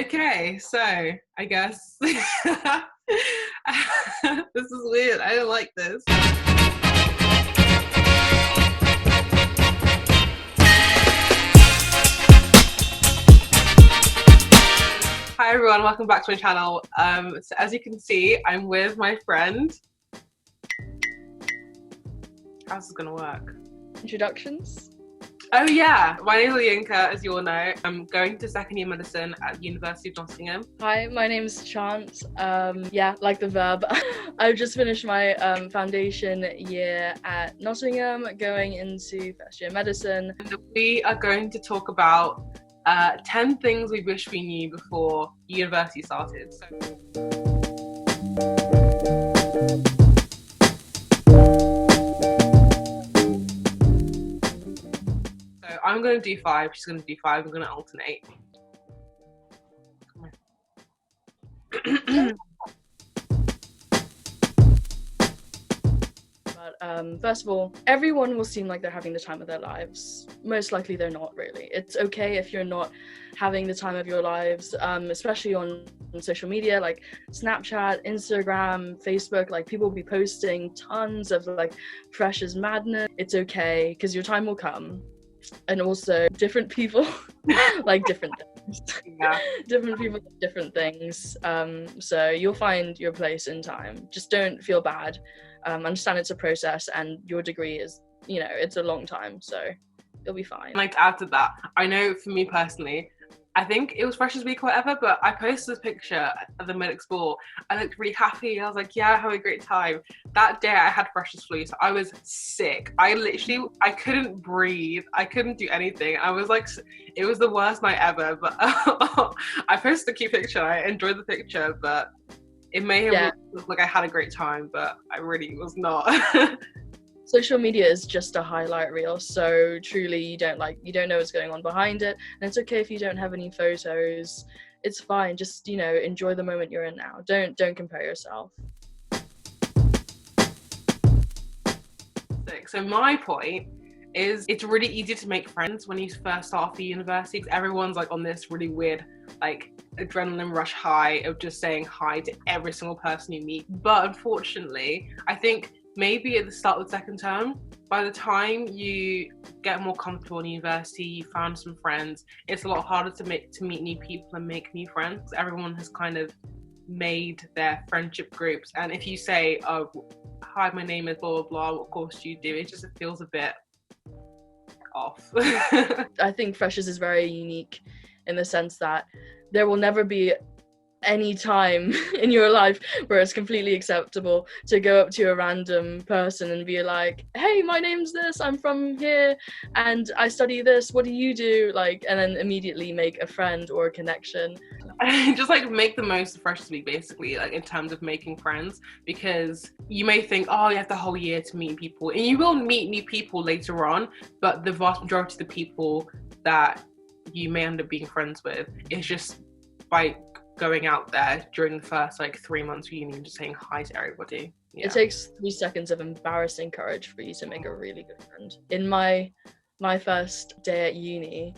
Okay, so I guess this is weird. I don't like this. Hi everyone, welcome back to my channel. So as you can see, I'm with my friend. How's this gonna work? Introductions? Oh yeah, my name is Yinka, as you all know. I'm going to second year medicine at the University of Nottingham. Hi, my name's Chant. Yeah, like the verb. I've just finished my foundation year at Nottingham, going into first year medicine. And we are going to talk about 10 things we wish we knew before university started. So I'm going to do 5, she's going to do 5, we're going to alternate. But first of all, everyone will seem like they're having the time of their lives. Most likely they're not really. It's okay if you're not having the time of your lives, especially on social media like Snapchat, Instagram, Facebook. Like, people will be posting tons of like freshers madness. It's okay, because your time will come. And also, different people like different things. Yeah. Different people like different things. So you'll find your place in time. Just don't feel bad. Understand it's a process, and your degree is, it's a long time, so you'll be fine. Like, to add to that, I know for me personally, I think it was Freshers Week or whatever, but I posted this picture of the Medics Ball. I looked really happy. I was like, yeah, I had a great time. That day I had Freshers Flu, so I was sick. I couldn't breathe. I couldn't do anything. I was like, it was the worst night ever, but I posted a cute picture. I enjoyed the picture, but it may have looked like I had a great time, but I really was not. Social media is just a highlight reel, so truly you don't know what's going on behind it, and it's okay if you don't have any photos. It's fine. Just enjoy the moment you're in now. Don't compare yourself. So my point is, it's really easy to make friends when you first start off the university, because everyone's like on this really weird like adrenaline rush high of just saying hi to every single person you meet. But unfortunately, I think maybe at the start of the second term, by the time you get more comfortable in university, you found some friends, it's a lot harder to meet new people and make new friends, because everyone has kind of made their friendship groups. And if you say, oh, hi, my name is blah blah blah, what course do you do, it feels a bit off. I think freshers is very unique in the sense that there will never be any time in your life where it's completely acceptable to go up to a random person and be like, hey, my name's this, I'm from here and I study this, what do you do? Like, and then immediately make a friend or a connection. Just like make the most of Freshers Week, basically, like in terms of making friends, because you may think, oh, you have the whole year to meet people, and you will meet new people later on, but the vast majority of the people that you may end up being friends with is just by going out there during the first like 3 months of uni and just saying hi to everybody. Yeah. It takes 3 seconds of embarrassing courage for you to make a really good friend. In my first day at uni,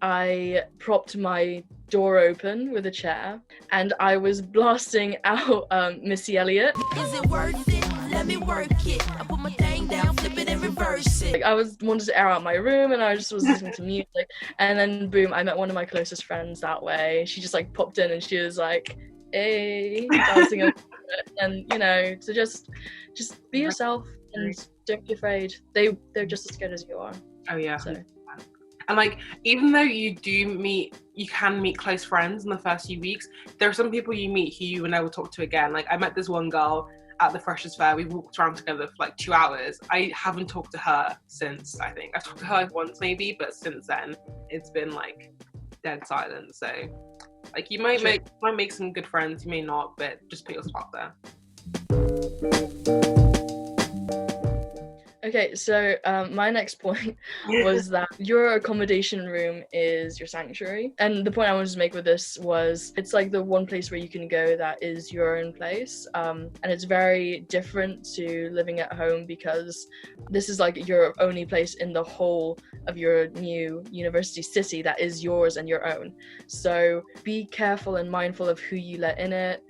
I propped my door open with a chair and I was blasting out Missy Elliott. Is it worth it? Let me work it. I put my thing down, flip it and reverse it. Like, I wanted to air out my room and I just was listening to music, and then boom, I met one of my closest friends that way. She just like popped in and she was like, hey, dancing over it. And so just be yourself and don't be afraid. They're just as good as you are. Oh yeah. So. And like, even though you can meet close friends in the first few weeks, there are some people you meet who you will never talk to again. Like, I met this one girl at the Freshers Fair. We walked around together for like 2 hours. I haven't talked to her since. I think I've talked to her like once maybe, but since then it's been like dead silent. So like, you might make some good friends, you may not, but just put yourself out there. Okay, so my next point was that your accommodation room is your sanctuary. And the point I wanted to make with this was it's like the one place where you can go that is your own place. And it's very different to living at home because this is like your only place in the whole of your new university city that is yours and your own. So be careful and mindful of who you let in it.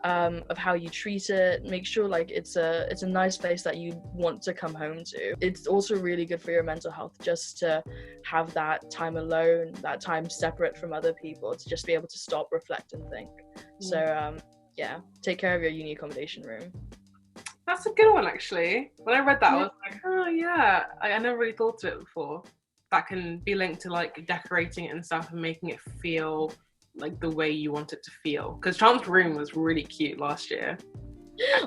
Of how you treat it. Make sure like it's a nice place that you want to come home to. It's also really good for your mental health just to have that time alone, that time separate from other people, to just be able to stop, reflect and think. So yeah, take care of your uni accommodation room. That's a good one, actually. When I read that, I was like, oh yeah, I never really thought of it before. That can be linked to like decorating it and stuff and making it feel like the way you want it to feel, because Chant's room was really cute last year.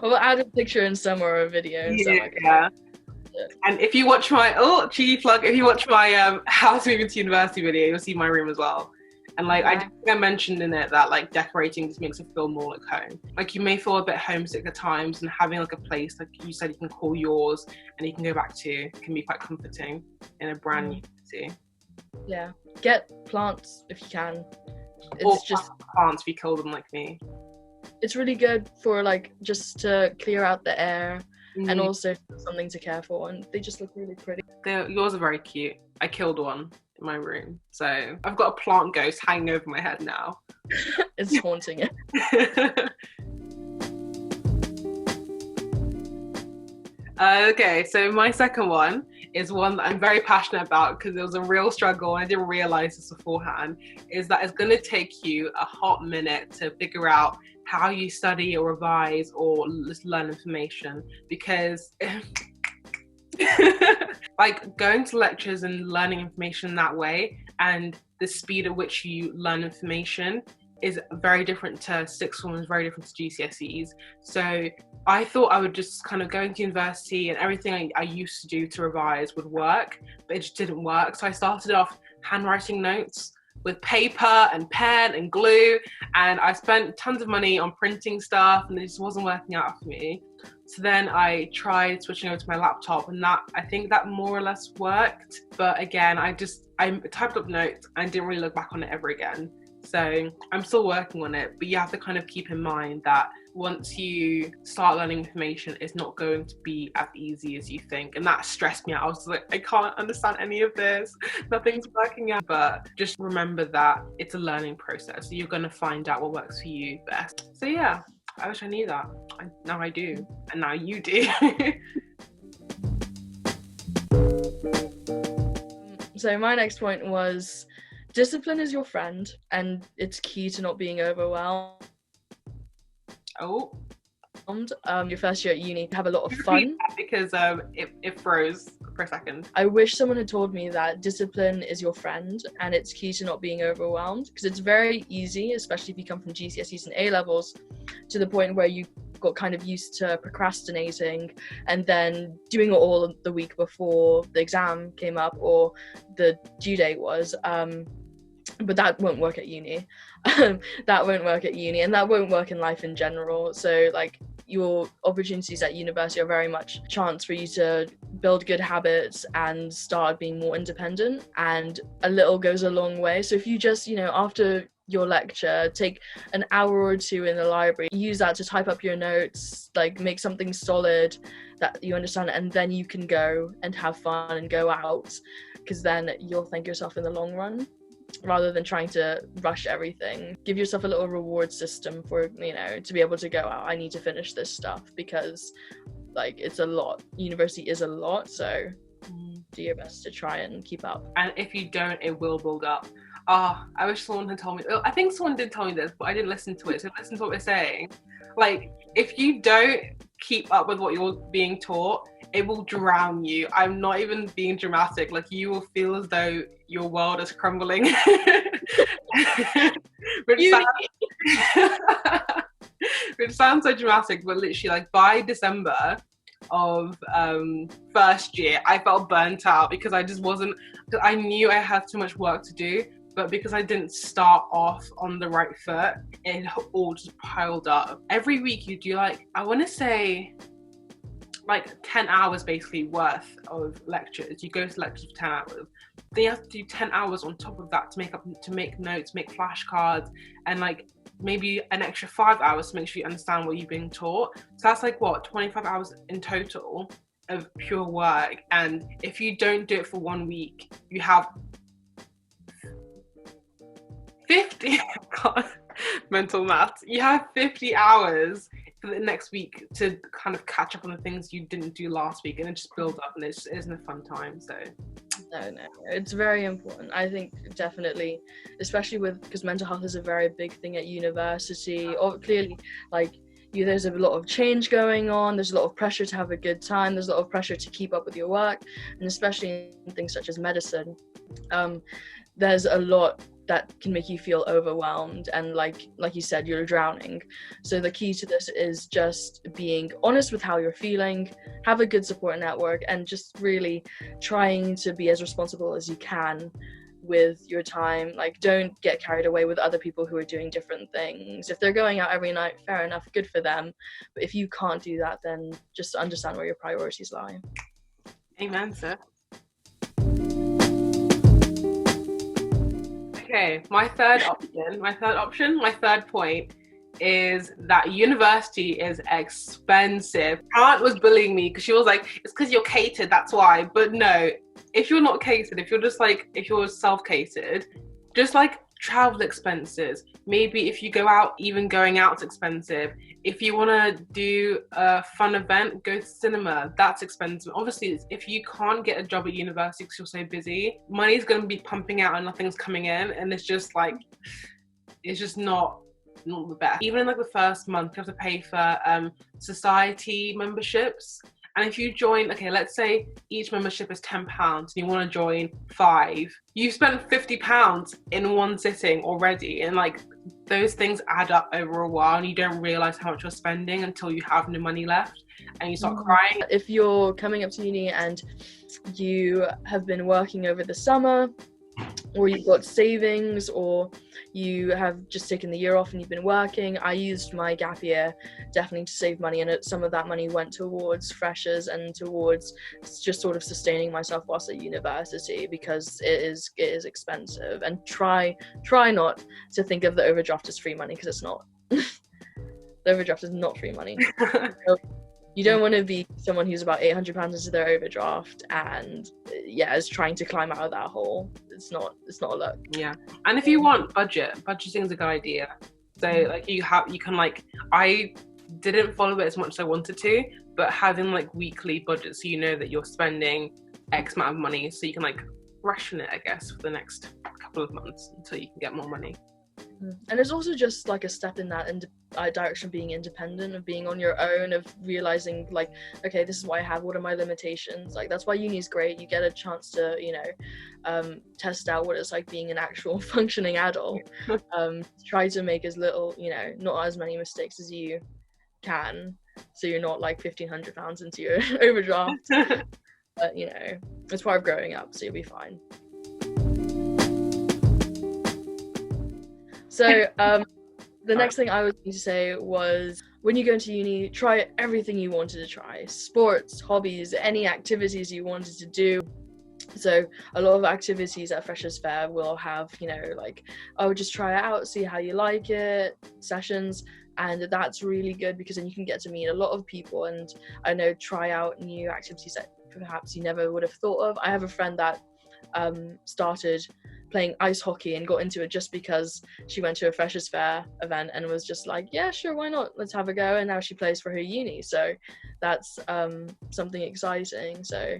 We'll add a picture in some or a video and stuff like that. And if you watch my cheeky plug, if you watch my house moving to university video, you'll see my room as well. And like I think I mentioned in it that like decorating just makes it feel more like home. Like you may feel a bit homesick at times, and having like a place like you said you can call yours and you can go back to can be quite comforting in a brand new city. Yeah, get plants if you can. It's or just plants if you kill them like me. It's really good for like just to clear out the air and also something to care for, and they just look really pretty. Yours are very cute. I killed one in my room, so I've got a plant ghost hanging over my head now. It's haunting it. Okay, so my second one is one that I'm very passionate about because it was a real struggle and I didn't realize this beforehand, is that it's going to take you a hot minute to figure out how you study or revise or just learn information, because like going to lectures and learning information that way and the speed at which you learn information is very different to sixth form, is very different to GCSEs. So I thought I would just kind of go into university and everything I used to do to revise would work, but it just didn't work. So I started off handwriting notes with paper and pen and glue, and I spent tons of money on printing stuff and it just wasn't working out for me. So then I tried switching over to my laptop, and that, I think that more or less worked. But again, I typed up notes and didn't really look back on it ever again. So I'm still working on it, but you have to kind of keep in mind that once you start learning information, it's not going to be as easy as you think. And that stressed me out. I was like, I can't understand any of this. Nothing's working out. But just remember that it's a learning process. So you're going to find out what works for you best. So yeah, I wish I knew that. Now I do. And now you do. So my next point was, discipline is your friend, and it's key to not being overwhelmed. Oh. Your first year at uni, have a lot of fun. Because it froze for a second. I wish someone had told me that discipline is your friend and it's key to not being overwhelmed, because it's very easy, especially if you come from GCSEs and A-levels, to the point where you got kind of used to procrastinating and then doing it all the week before the exam came up or the due date was. But that won't work at uni. That won't work at uni, and that won't work in life in general. So like your opportunities at university are very much a chance for you to build good habits and start being more independent, and a little goes a long way. So if you just, after your lecture, take an hour or two in the library, use that to type up your notes, like make something solid that you understand, and then you can go and have fun and go out, because then you'll thank yourself in the long run, rather than trying to rush everything. Give yourself a little reward system for, to be able to go out. I need to finish this stuff, because like it's a lot. University is a lot, so do your best to try and keep up. And if you don't, it will build up. I wish someone had told me. I think someone did tell me this, but I didn't listen to it. So listen to what we're saying. Like, if you don't keep up with what you're being taught, it will drown you. I'm not even being dramatic. Like, you will feel as though your world is crumbling. Which sounds so dramatic, but literally, like, by December of first year, I felt burnt out because I just wasn't, because I knew I had too much work to do, but because I didn't start off on the right foot, it all just piled up. Every week you do, like, I want to say like 10 hours basically worth of lectures. You go to lectures for 10 hours. Then you have to do 10 hours on top of that to make notes, make flashcards, and like maybe an extra 5 hours to make sure you understand what you're being taught. So that's like what, 25 hours in total of pure work. And if you don't do it for 1 week, you have 50 God, mental maths. You have 50 hours for the next week to kind of catch up on the things you didn't do last week, and it just builds up, and it isn't a fun time. So no, it's very important. I think definitely, especially because mental health is a very big thing at university. Or clearly, like there's a lot of change going on. There's a lot of pressure to have a good time. There's a lot of pressure to keep up with your work, and especially in things such as medicine, there's a lot that can make you feel overwhelmed, and like you said, you're drowning. So the key to this is just being honest with how you're feeling, have a good support network, and just really trying to be as responsible as you can with your time. Like, don't get carried away with other people who are doing different things. If they're going out every night, fair enough, good for them. But if you can't do that, then just understand where your priorities lie. Amen, sir. Okay, my third point is that university is expensive. Chant was bullying me because she was like, it's because you're catered, that's why. But no, if you're not catered, if you're self-catered, just like travel expenses, maybe if you go out, even going out's expensive. If you want to do a fun event, go to cinema, that's expensive. Obviously, if you can't get a job at university because you're so busy, money's going to be pumping out and nothing's coming in, and it's just like, it's just not the best. Even in like the first month, you have to pay for society memberships. And if you join, okay, let's say each membership is £10 and you want to join 5, you've spent £50 in one sitting already. And like, those things add up over a while, and you don't realize how much you're spending until you have no money left and you start crying. If you're coming up to uni and you have been working over the summer, or you've got savings, or you have just taken the year off and you've been working, I used my gap year definitely to save money, and some of that money went towards freshers and towards just sort of sustaining myself whilst at university, because it is expensive. And try not to think of the overdraft as free money, because it's not. The overdraft is not free money. So you don't want to be someone who's about £800 into their overdraft and is trying to climb out of that hole. It's not a look. Yeah. And if you want budgeting is a good idea. So like you can like, I didn't follow it as much as I wanted to, but having like weekly budgets, so you know that you're spending X amount of money, so you can like ration it, I guess, for the next couple of months until you can get more money. And it's also just like a step in that direction of being independent, of being on your own, of realizing like, okay, this is what I have, what are my limitations. Like, that's why uni is great. You get a chance to test out what it's like being an actual functioning adult. Try to make as little, not as many mistakes as you can, so you're not like £1,500 into your overdraft. But it's part of growing up, so you'll be fine. So the next thing I was going to say was, when you go into uni, try everything you wanted to try. Sports, hobbies, any activities you wanted to do. So a lot of activities at Freshers Fair will have, just try it out, see how you like it, sessions. And that's really good, because then you can get to meet a lot of people and try out new activities that perhaps you never would have thought of. I have a friend that started playing ice hockey and got into it just because she went to a Freshers Fair event and was just like, yeah, sure, why not, let's have a go. And now she plays for her uni, so that's something exciting. So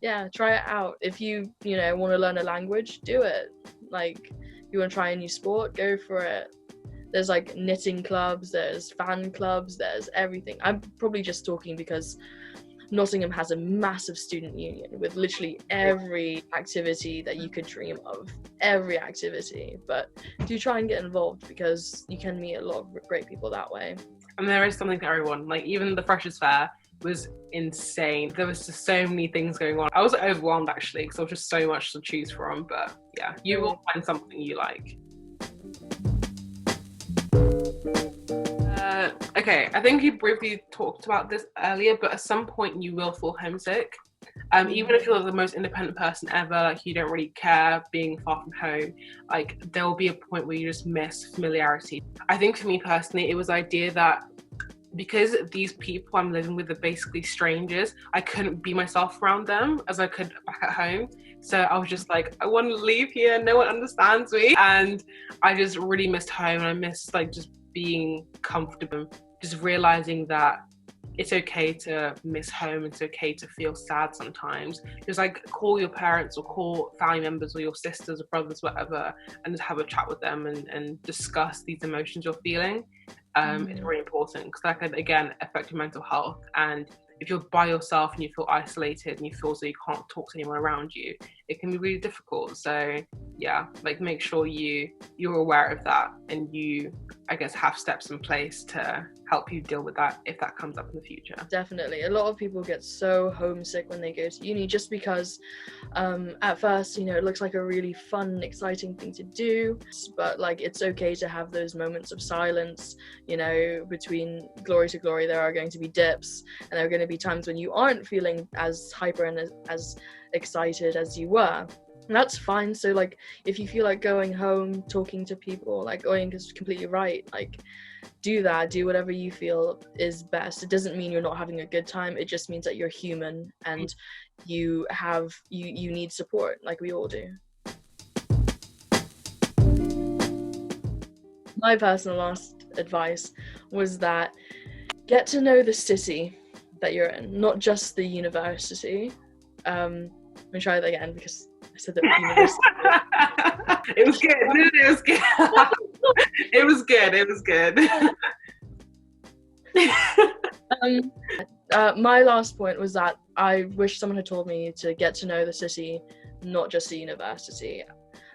yeah, try it out. If you want to learn a language, do it. Like, you want to try a new sport, go for it. There's like knitting clubs, there's fan clubs, there's everything. I'm probably just talking because Nottingham has a massive student union with literally every activity that you could dream of, every activity. But do try and get involved, because you can meet a lot of great people that way. And there is something for everyone. Like, even the Freshers Fair was insane. There was just so many things going on. I was overwhelmed actually, because there was just so much to choose from. But yeah, you will find something you like. Okay, I think you briefly talked about this earlier, but at some point you will feel homesick. Even if you're the most independent person ever, like you don't really care being far from home, like there will be a point where you just miss familiarity. I think for me personally, it was the idea that because these people I'm living with are basically strangers, I couldn't be myself around them as I could back at home. So I was just like, I want to leave here, no one understands me. And I just really missed home, and I missed like just being comfortable, just realizing that it's okay to miss home. It's okay to feel sad sometimes. Just like call your parents or call family members or your sisters or brothers, whatever, and just have a chat with them and discuss these emotions you're feeling. It's really important because that can, again, affect your mental health. And if you're by yourself and you feel isolated and you feel as though you can't talk to anyone around you, it can be really difficult. So yeah, like make sure you're aware of that, and you, I guess, have steps in place to help you deal with that if that comes up in the future. Definitely. A lot of people get so homesick when they go to uni just because at first, it looks like a really fun, exciting thing to do, but like it's okay to have those moments of silence. Between glory to glory, there are going to be dips, and there are going to be times when you aren't feeling as hyper and as excited as you were. And that's fine. So like if you feel like going home, talking to people, like Oyin is completely right, like do that, do whatever you feel is best. It doesn't mean you're not having a good time, it just means that you're human and you need support like we all do. My personal last advice was that get to know the city that you're in, not just the university. Let me try that again because I said that university. It was good. No, it was good. It was good. It was good. My last point was that I wish someone had told me to get to know the city, not just the university.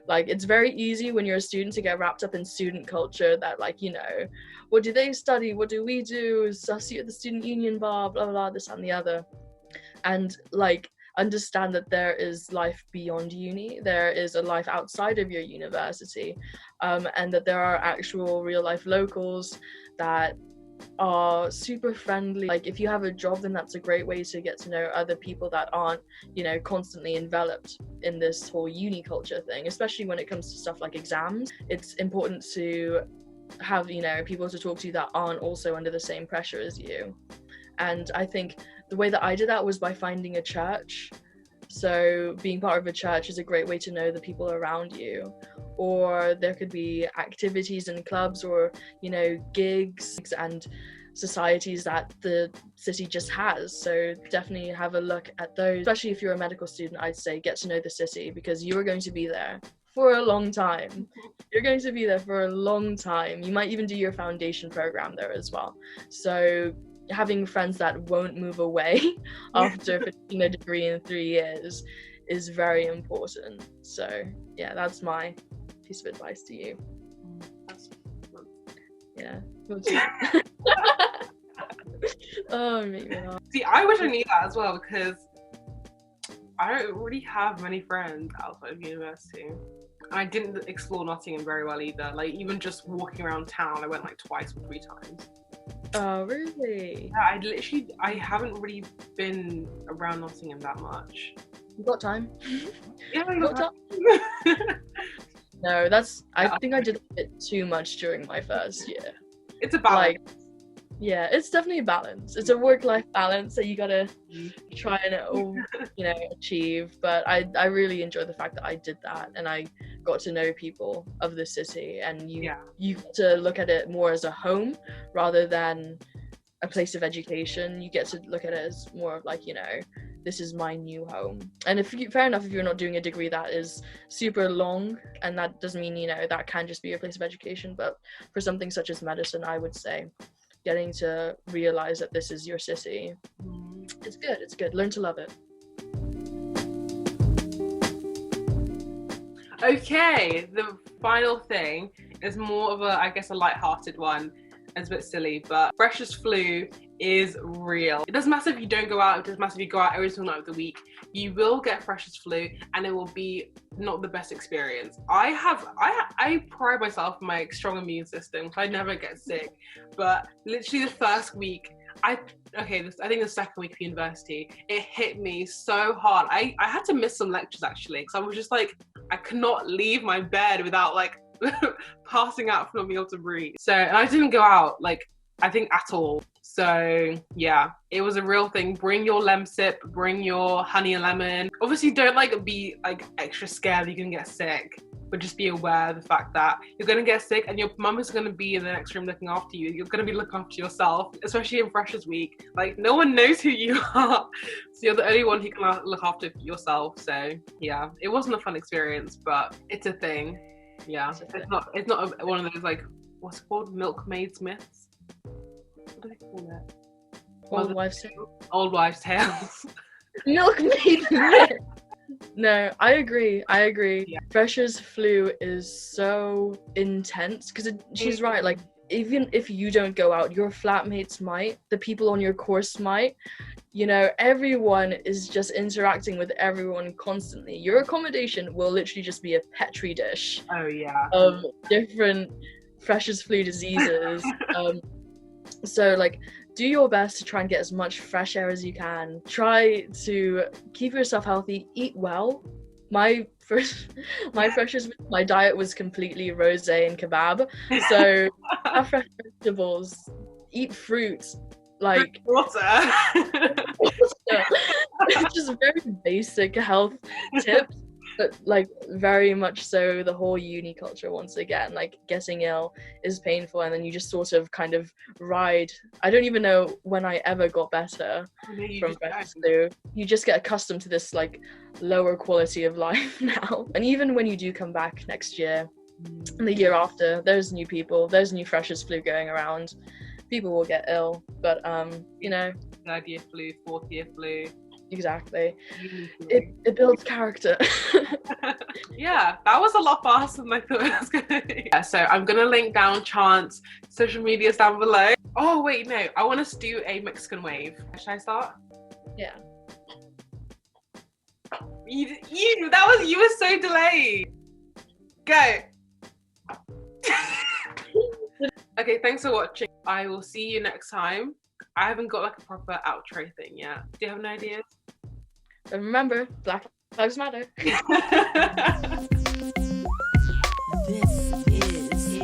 Like, it's very easy when you're a student to get wrapped up in student culture that, like, what do they study? What do we do? Sussy at the student union bar, blah, blah, blah, this and the other. And, like, understand that there is life beyond uni. There is a life outside of your university. And that there are actual real life locals that are super friendly. Like, if you have a job, then that's a great way to get to know other people that aren't, constantly enveloped in this whole uni culture thing, especially when it comes to stuff like exams. It's important to have, people to talk to that aren't also under the same pressure as you. And I think the way that I did that was by finding a church. So being part of a church is a great way to know the people around you. Or there could be activities and clubs or, gigs and societies that the city just has. So definitely have a look at those. Especially if you're a medical student, I'd say get to know the city because you're going to be there for a long time. You're going to be there for a long time. You might even do your foundation program there as well. So having friends that won't move away after finishing a degree in 3 years is very important. So yeah, that's my piece of advice to you. Yeah. Oh, maybe not. See, I wish I knew that as well because I don't really have many friends outside of university. I didn't explore Nottingham very well either. Like, even just walking around town, I went like twice or 3 times. Oh, really? Yeah, I haven't really been around Nottingham that much. You got time? Yeah, I got time. No, I think I did a bit too much during my first year. It's a balance. Yeah, it's definitely a balance. It's a work-life balance that you gotta try and achieve. But I really enjoy the fact that I did that and I got to know people of the city, and you get to look at it more as a home rather than a place of education. You get to look at it as more of like, this is my new home. And fair enough if you're not doing a degree that is super long, and that doesn't mean that can just be your place of education. But for something such as medicine, I would say getting to realize that this is your city, it's good. Learn to love it. Okay, the final thing is more of a light-hearted one. It's a bit silly, but Freshers' Flu is real. It doesn't matter if you don't go out, it doesn't matter if you go out every single night of the week, you will get freshers flu and it will be not the best experience. I pride myself on my strong immune system, I never get sick, but literally the first week, I think the second week of university, it hit me so hard. I had to miss some lectures actually, because I was just like, I could not leave my bed without like passing out from not being able to breathe. So, and I didn't go out, like, I think at all. So yeah, it was a real thing. Bring your Lemsip, bring your honey and lemon. Obviously don't like be like extra scared that you're gonna get sick, but just be aware of the fact that you're gonna get sick and your mum is gonna be in the next room looking after you. You're gonna be looking after yourself, especially in Freshers Week. Like, no one knows who you are, so you're the only one who can look after yourself. So yeah, it wasn't a fun experience, but it's a thing. Yeah, it's not one of those, like, what's it called, milkmaid's myths? What do they call it? Old wives' tales. Old wives' tales. Milkmaid myth. No, I agree. Yeah. Freshers flu is so intense because she's right. Like, even if you don't go out, your flatmates might, the people on your course might. You know, everyone is just interacting with everyone constantly. Your accommodation will literally just be a petri dish. Oh yeah. Of different freshers flu diseases. So like, do your best to try and get as much fresh air as you can. Try to keep yourself healthy, eat well. My diet was completely rosé and kebab. So have fresh vegetables, eat fruit, like water. Just very basic health tips. But like, very much so the whole uni culture, once again, like, getting ill is painful and then you just sort of kind of ride. I don't even know when I ever got better from freshers flu. You just get accustomed to this like lower quality of life now. And even when you do come back next year and the year after, there's new people, there's new freshers flu going around. People will get ill, but you know, third year flu, fourth year flu. Exactly. It builds character. Yeah, that was a lot faster than I thought it was gonna be. Yeah, so I'm gonna link down Chant's social medias down below. Oh wait, no, I want us to do a Mexican wave. Should I start? Yeah. You were so delayed. Go. Okay, thanks for watching. I will see you next time. I haven't got like a proper outro thing yet. Do you have any ideas? And remember, Black Lives Matter. This is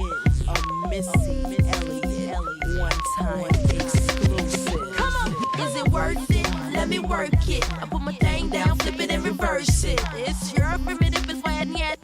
a Missy Elliott one-time exclusive. Come on, is it worth it? Let me work it. I put my thing down, flip it and reverse it. It's your primitive, it's why I need